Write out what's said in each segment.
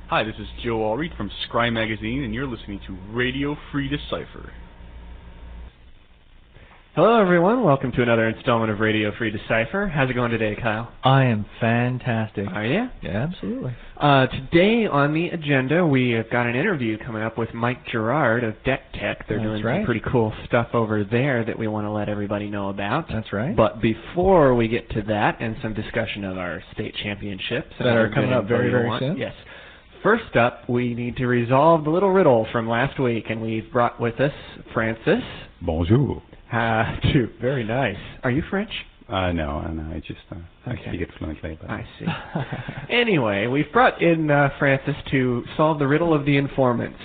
Hi, this is Joe Allreed from Scry Magazine, and you're listening to Radio Free Decipher. Hello, everyone. Welcome to another installment of Radio Free Decipher. How's it going today, Kyle? I am fantastic. Are you? Yeah, absolutely. Today on the agenda, we have got an interview coming up with Mike Girard of Deck Tech. They're doing some pretty cool stuff over there that we want to let everybody know about. That's right. But before we get to that and some discussion of our state championships that are coming up very, very soon. Yes. First up, we need to resolve the little riddle from last week, and we've brought with us Francis. Bonjour. Very nice. Are you French? No, I just I speak it fluently. But. I see. Anyway, we've brought in Francis to solve the riddle of the informants.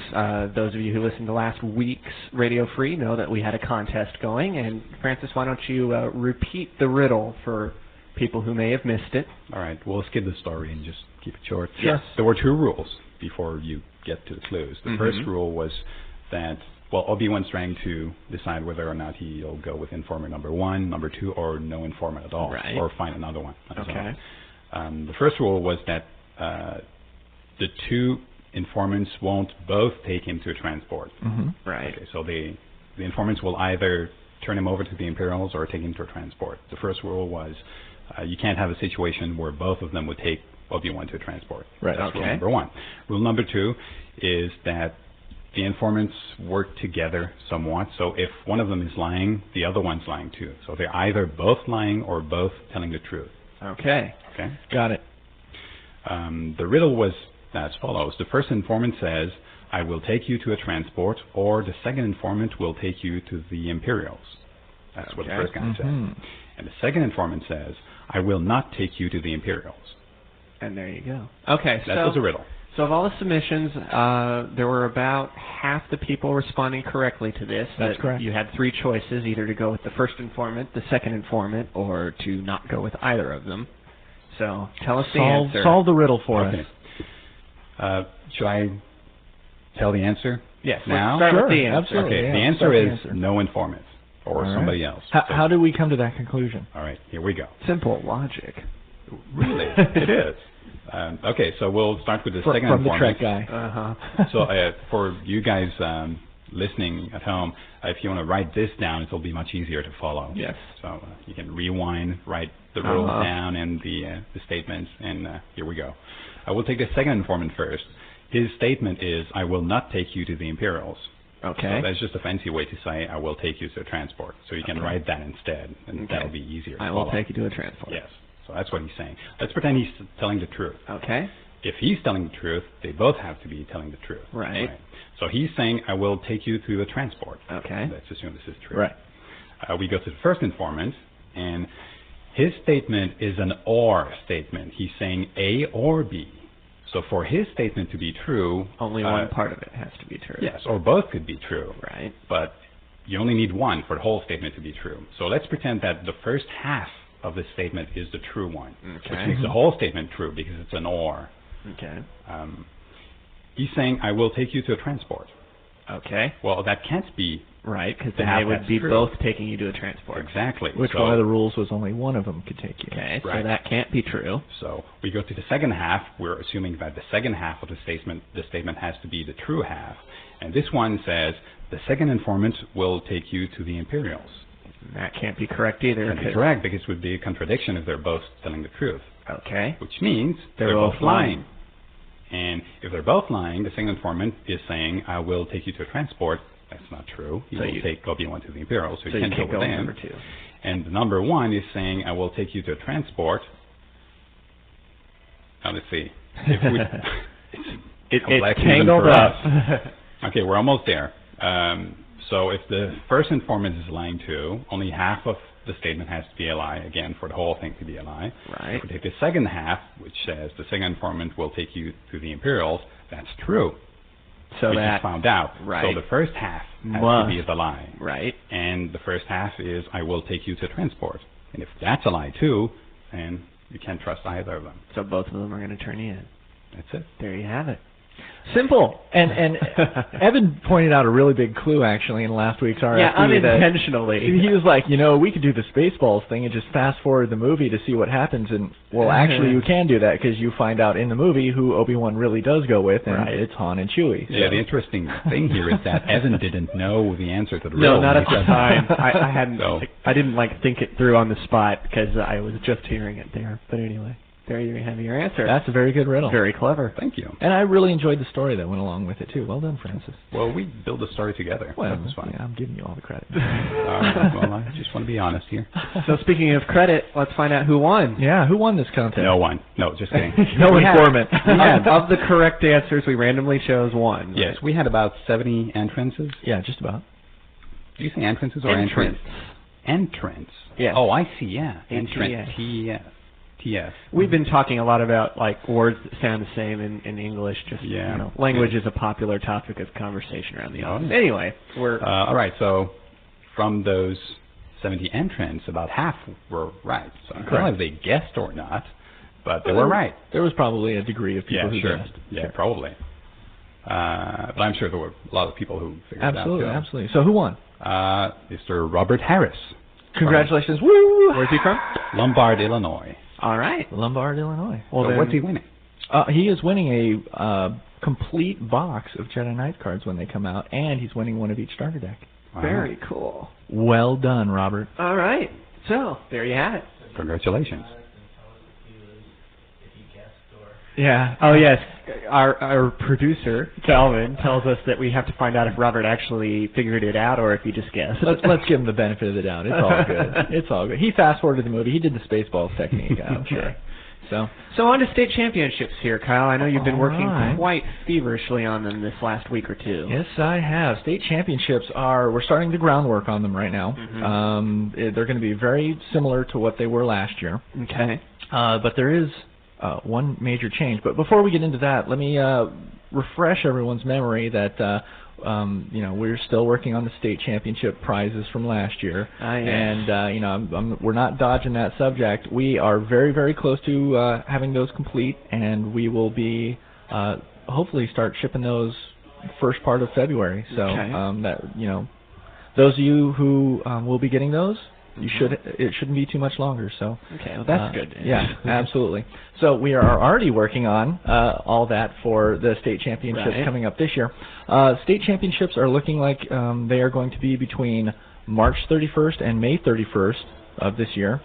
Those of you who listened to last week's Radio Free know that we had a contest going, and Francis, why don't you repeat the riddle for people who may have missed it? All right, we'll skip the story and just keep it short. Yes. There were two rules before you get to the clues. The first rule was that, well, Obi-Wan's trying to decide whether or not he'll go with informant number 1, number 2, or no informant at all, or find another one. Okay. The first rule was that the two informants won't both take him to a transport. Right. Okay, so the informants will either turn him over to the Imperials or take him to a transport. The first rule was you can't have a situation where both of them would take Obi-Wan to a transport. Right. That's rule number 1. Rule number 2 is that the informants work together somewhat. So if one of them is lying, the other one's lying too. So they're either both lying or both telling the truth. Okay. Okay. Got it. The riddle was as follows. The first informant says, I will take you to a transport, or the second informant will take you to the Imperials. That's what the first guy said. And the second informant says, I will not take you to the Imperials. And there you go. Okay, that was a riddle. So of all the submissions, there were about half the people responding correctly to this. That's correct. You had 3 choices, either to go with the first informant, the second informant, or to not go with either of them. So tell us the answer. Solve the riddle for us. Should I tell the answer? Yes. Now? Let's start with the answer. Absolutely. Okay, Yeah, the answer is no informant or somebody else. How do we come to that conclusion? All right, here we go. Simple logic. Really? It is. Okay, so we'll start with the second from informant. the Trek guy. So for you guys listening at home, if you want to write this down, it'll be much easier to follow. Yes. So you can rewind, write the rules down and the statements, and here we go. I will take the second informant first. His statement is, I will not take you to the Imperials. Okay. So that's just a fancy way to say, I will take you to a transport. So you can write that instead, and that'll be easier to follow. I will take you to a transport. Yes. So that's what he's saying. Let's pretend he's telling the truth. Okay. If he's telling the truth, they both have to be telling the truth. Right. So he's saying, I will take you to a transport. Okay. Let's assume this is true. Right. We go to the first informant, and his statement is an or statement. He's saying A or B. So for his statement to be true... Only one part of it has to be true. Yes, or both could be true. Right. But you only need one for the whole statement to be true. So let's pretend that the first half of the statement is the true one, which makes the whole statement true because it's an or. Okay. He's saying, I will take you to a transport. Okay. Well, that can't be... Right, because then they would be both taking you to a transport. Exactly. Which one of the rules was only one of them could take you. Okay, so that can't be true. So we go to the second half. We're assuming that the second half of the statement has to be the true half. And this one says, the second informant will take you to the Imperials. That can't be correct either. Can't be correct because it would be a contradiction if they're both telling the truth. Okay. Which means they're both lying. And if they're both lying, the second informant is saying, I will take you to a transport. That's not true. He will take Obi-Wan to the Imperials, so you can't go with them. Number 2. And the number 1 is saying, I will take you to a transport. Now let's see. It's tangled up. Okay, we're almost there. So if the first informant is lying too, only half of the statement has to be a lie, again, for the whole thing to be a lie. Right. If we take the second half, which says the second informant will take you to the Imperials, that's true. So we that just found out. Right. So the first half has to be the lie. Right. And the first half is, I will take you to transport. And if that's a lie too, then you can't trust either of them. So both of them are going to turn you in. That's it. There you have it. Simple. And Evan pointed out a really big clue, actually, in last week's RFP. Yeah, unintentionally. He was like, we could do the Spaceballs thing and just fast forward the movie to see what happens. And, well, actually, you can do that because you find out in the movie who Obi-Wan really does go with, and it's Han and Chewie. So. Yeah, the interesting thing here is that Evan didn't know the answer to the riddle. No, not at the time. I hadn't. So. I didn't think it through on the spot because I was just hearing it there. But anyway. There you have your answer. That's a very good riddle. Very clever. Thank you. And I really enjoyed the story that went along with it, too. Well done, Francis. Well, we built the story together. Well, that was fun. Yeah, I'm giving you all the credit. Well, I just want to be honest here. So speaking of credit, let's find out who won. Yeah, who won this contest? No one. No, just kidding. No informant. Of the correct answers, we randomly chose one. Yes, we had about 70 entrances. Yeah, just about. Did you say entrances or entrance? Entrance. Yes. Oh, I see, yeah. Entrance. T-S. We've been talking a lot about words that sound the same in English. Just language is a popular topic of conversation around the office. Anyway, we're all right. So from those 70 entrants, about half were right. So I don't know if they guessed or not, but they were right. There was probably a degree of people who guessed. Yeah, probably. But I'm sure there were a lot of people who figured it out too. Absolutely. So who won? Mr. Robert Harris. Congratulations! Woo! Where's he from? Lombard, Illinois. All right. Lombard, Illinois. Well, so what's he winning? He is winning a complete box of Jedi Knight cards when they come out, and he's winning one of each starter deck. Wow. Very cool. Well done, Robert. All right. So, there you have it. Congratulations. Yeah. Oh, yes. Our producer, Calvin, tells us that we have to find out if Robert actually figured it out or if he just guessed. Let's give him the benefit of the doubt. It's all good. It's all good. He fast-forwarded the movie. He did the Spaceballs technique, I'm sure. So on to state championships here, Kyle. I know you've been working quite feverishly on them this last week or two. Yes, I have. State championships we're starting the groundwork on them right now. Mm-hmm. They're going to be very similar to what they were last year. Okay. But there is one major change. But before we get into that, let me refresh everyone's memory that we're still working on the state championship prizes from last year, and we're not dodging that subject. We are very, very close to having those complete, and we will be hopefully start shipping those first part of February. So those of you who will be getting those. It shouldn't be too much longer. So okay, well, that's good. Yeah, absolutely. So we are already working on all that for the state championships coming up this year. State championships are looking like they are going to be between March 31st and May 31st of this year.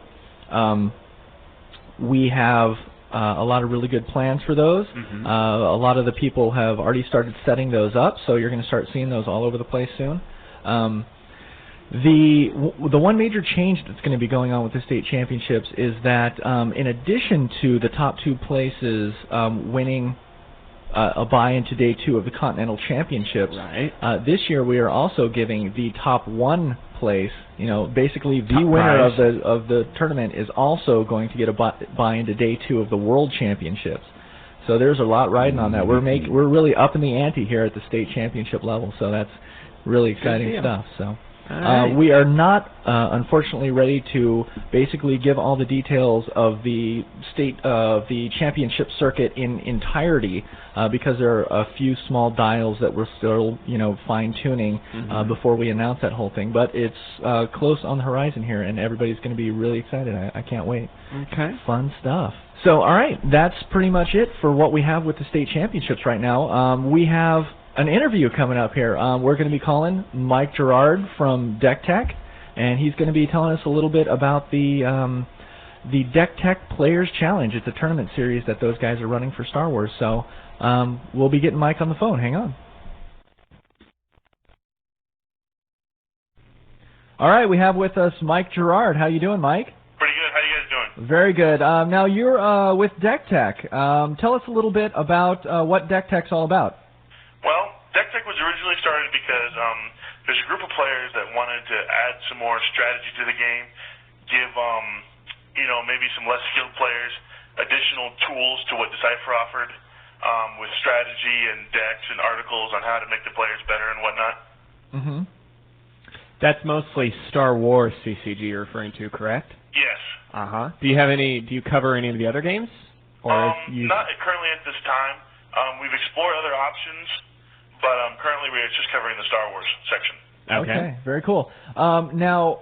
We have a lot of really good plans for those. Mm-hmm. A lot of the people have already started setting those up, so you're going to start seeing those all over the place soon. The one major change that's going to be going on with the state championships is that in addition to the top two places winning a buy into day 2 of the Continental Championships, this year we are also giving the top one place, basically the top winner prize of the tournament is also going to get a buy into day 2 of the World Championships. So there's a lot riding on that. We're really up in the ante here at the state championship level, so that's really exciting stuff. So. We are not, unfortunately, ready to basically give all the details of the the championship circuit in entirety because there are a few small dials that we're still, fine tuning before we announce that whole thing. But it's close on the horizon here, and everybody's going to be really excited. I can't wait. Okay. Fun stuff. So, all right, that's pretty much it for what we have with the state championships right now. We have an interview coming up here. We're going to be calling Mike Girard from Deck Tech, and he's going to be telling us a little bit about the Deck Tech Players Challenge. It's a tournament series that those guys are running for Star Wars. So we'll be getting Mike on the phone. Hang on. All right, we have with us Mike Girard. How you doing, Mike? Pretty good. How you guys doing? Very good. Now you're with Deck Tech. Tell us a little bit about what Deck Tech's all about. Well, Deck Tech was originally started because there's a group of players that wanted to add some more strategy to the game, give maybe some less skilled players additional tools to what Decipher offered with strategy and decks and articles on how to make the players better and whatnot. Mm-hmm. That's mostly Star Wars CCG you're referring to, correct? Yes. Uh-huh. Do you cover any of the other games? Not currently at this time. We've explored other options, but currently we're just covering the Star Wars section. Okay, very cool. Now,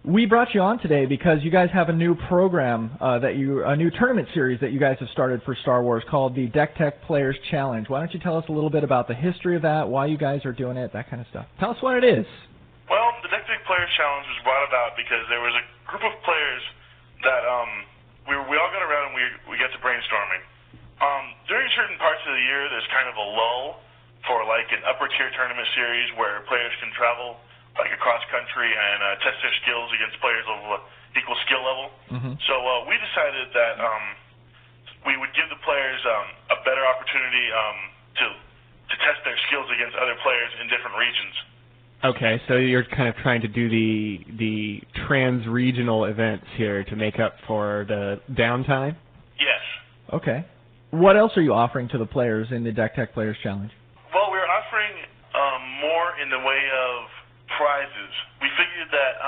we brought you on today because you guys have a new program, a new tournament series that you guys have started for Star Wars called the Deck Tech Players Challenge. Why don't you tell us a little bit about the history of that, why you guys are doing it, that kind of stuff. Tell us what it is. Well, the Deck Tech Players Challenge was brought about because there was a group of players that we all got around and we got to brainstorming. During certain parts of the year, there's kind of a lull for like an upper tier tournament series where players can travel like across country and test their skills against players of equal skill level. So we decided that we would give the players a better opportunity to test their skills against other players in different regions. Okay, so you're kind of trying to do the trans-regional events here to make up for the downtime? Yes. Okay. What else are you offering to the players in the Deck Tech Players Challenge? Well, we're offering more in the way of prizes. We figured that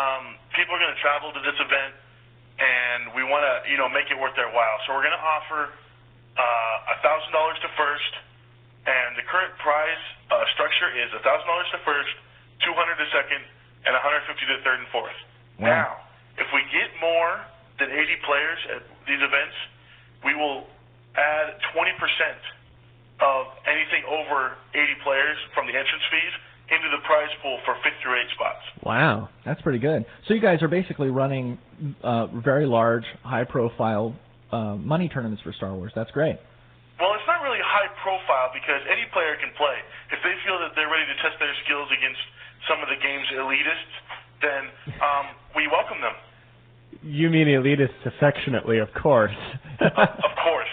people are going to travel to this event, and we want to, make it worth their while. So we're going to offer $1,000 to first, and the current prize structure is $1,000 to first, $200 to second, and $150 to third and fourth. Wow. Now, if we get more than 80 players at these events, we will add 20% of anything over 80 players from the entrance fees into the prize pool for 5th through 8 spots. Wow, that's pretty good. So you guys are basically running very large, high-profile money tournaments for Star Wars. That's great. Well, it's not really high profile because any player can play. If they feel that they're ready to test their skills against some of the game's elitists, then we welcome them. You mean elitists affectionately, of course. Of course.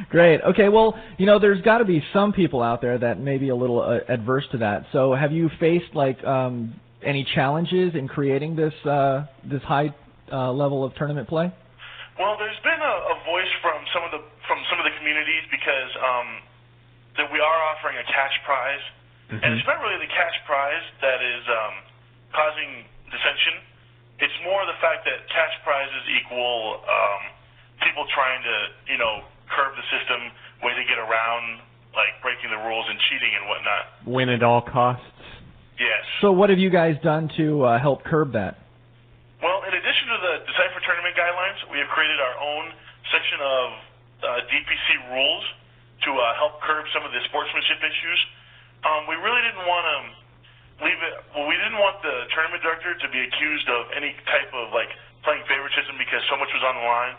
Great. Okay, well, there's got to be some people out there that may be a little adverse to that. So have you faced, any challenges in creating this high level of tournament play? Well, there's been a voice from some of the communities because that we are offering a cash prize, and it's not really the cash prize that is causing dissension. It's more the fact that cash prizes equal people trying to, curb the system, way to get around, like breaking the rules and cheating and whatnot. Win at all costs? Yes. So what have you guys done to help curb that? Well, in addition to the Decipher tournament guidelines, we have created our own section of DPC rules to help curb some of the sportsmanship issues. We really didn't want to leave it. Well, we didn't want the tournament director to be accused of any type of playing favoritism because so much was on the line.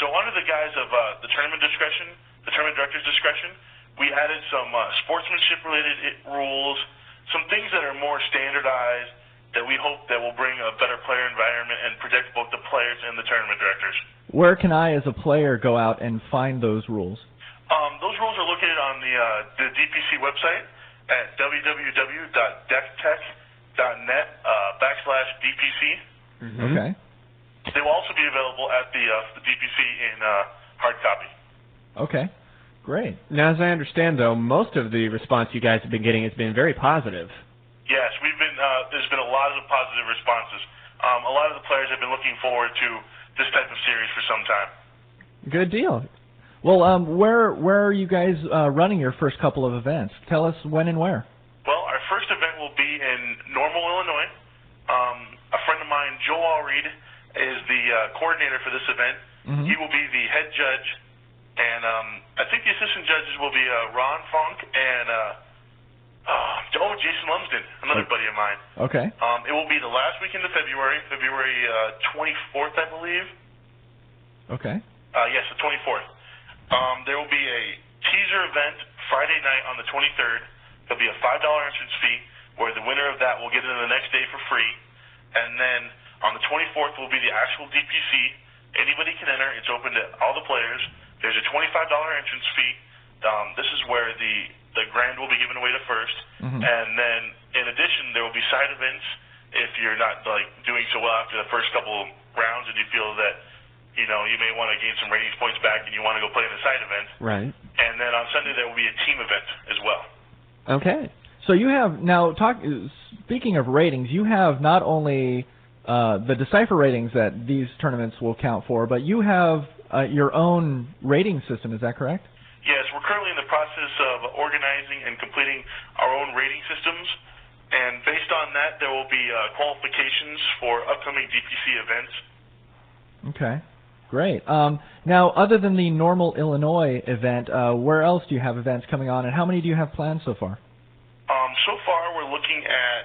So under the guise of the tournament director's discretion, we added some sportsmanship-related rules, some things that are more standardized that we hope that will bring a better player environment and protect both the players and the tournament directors. Where can I, as a player, go out and find those rules? Those rules are located on the DPC website at www.decktech.net/DPC. Okay. They will also be available at the DPC in hard copy. Okay, great. Now, as I understand, though, most of the response you guys have been getting has been very positive. Yes, there's been a lot of positive responses. A lot of the players have been looking forward to this type of series for some time. Good deal. Well, where are you guys running your first couple of events? Tell us when and where. Well, our first event will be in Normal, Illinois. A friend of mine, Joel Allreed, is the coordinator for this event. He will be the head judge, and I think the assistant judges will be Ron Funk and Jason Lumsden, another buddy of mine. Okay. It will be the last weekend of February 24th, I believe. Okay. Yes, the 24th. There will be a teaser event Friday night on the 23rd. There'll be a $5 entrance fee where the winner of that will get into the next day for free. And then on the 24th will be the actual DPC. Anybody can enter. It's open to all the players. There's a $25 entrance fee. This is where the grand will be given away to first. And then in addition, there will be side events if you're not doing so well after the first couple rounds and you feel that you may want to gain some ratings points back and you want to go play in a side event. Right. And then on Sunday there will be a team event as well. Okay. So you have now speaking of ratings, you have not only the Decipher ratings that these tournaments will count for, but you have your own rating system. Is that correct? Yes, we're currently in the process of organizing and completing our own rating systems, and based on that, there will be qualifications for upcoming DPC events. Okay, great. Now, other than the normal Illinois event, where else do you have events coming on, and how many do you have planned so far? So far, we're looking at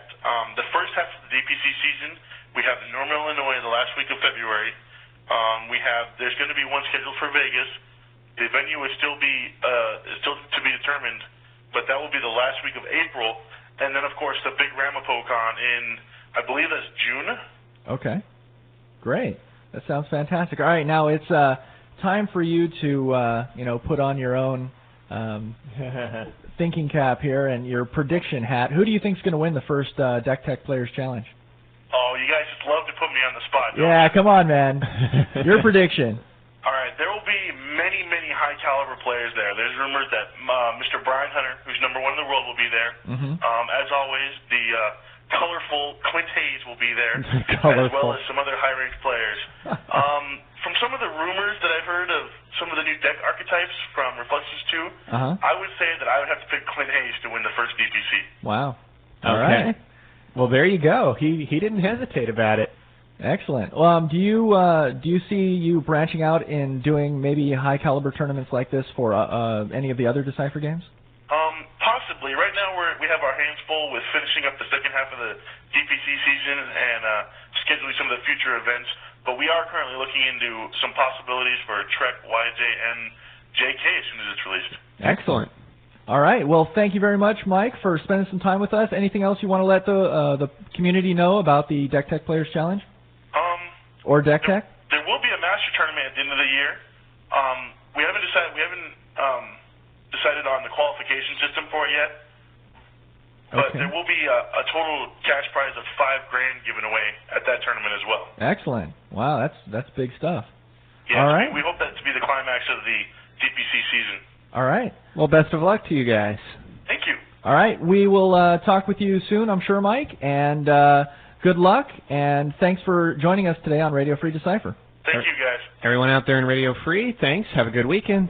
the first half of the DPC season. We have the normal Illinois the last week of February. There's going to be one scheduled for Vegas. The venue is still to be determined, but that will be the last week of April. And then, of course, the big Ramapocon in, I believe that's June. Okay. Great. That sounds fantastic. All right, now it's time for you to, put on your own thinking cap here and your prediction hat. Who do you think is going to win the first Deck Tech Players Challenge? Oh, you guys just love to put me on the spot, don't Yeah, you? come on, man. Your prediction. All right, there will be many, many high-caliber players there. There's rumors that Mr. Brian Hunter, who's #1 in the world, will be there. Mm-hmm. As always, the colorful Clint Hayes will be there, Colorful. as well as some other high-ranked players. From some of the rumors that I've heard of some of the new deck archetypes from Reflections 2, I would say that I would have to pick Clint Hayes to win the first DPC. Wow. All right. Well, there you go. He didn't hesitate about it. Excellent. Do you see you branching out in doing maybe high caliber tournaments like this for any of the other Decipher games? Possibly. Right now we have our hands full with finishing up the second half of the DPC season and scheduling some of the future events. But we are currently looking into some possibilities for Trek, YJ, and JK as soon as it's released. Excellent. All right. Well, thank you very much, Mike, for spending some time with us. Anything else you want to let the community know about the Deck Tech Players Challenge? Or Deck Tech? There will be a master tournament at the end of the year. We haven't decided on the qualification system for it yet. But there will be a total cash prize of $5,000 given away at that tournament as well. Excellent. Wow, that's big stuff. Yes, all right. We hope that to be the climax of the DPC season. All right. Well, best of luck to you guys. Thank you. All right. We will talk with you soon, I'm sure, Mike. And good luck, and thanks for joining us today on Radio Free Decipher. Thank you, guys. Everyone out there in Radio Free, thanks. Have a good weekend.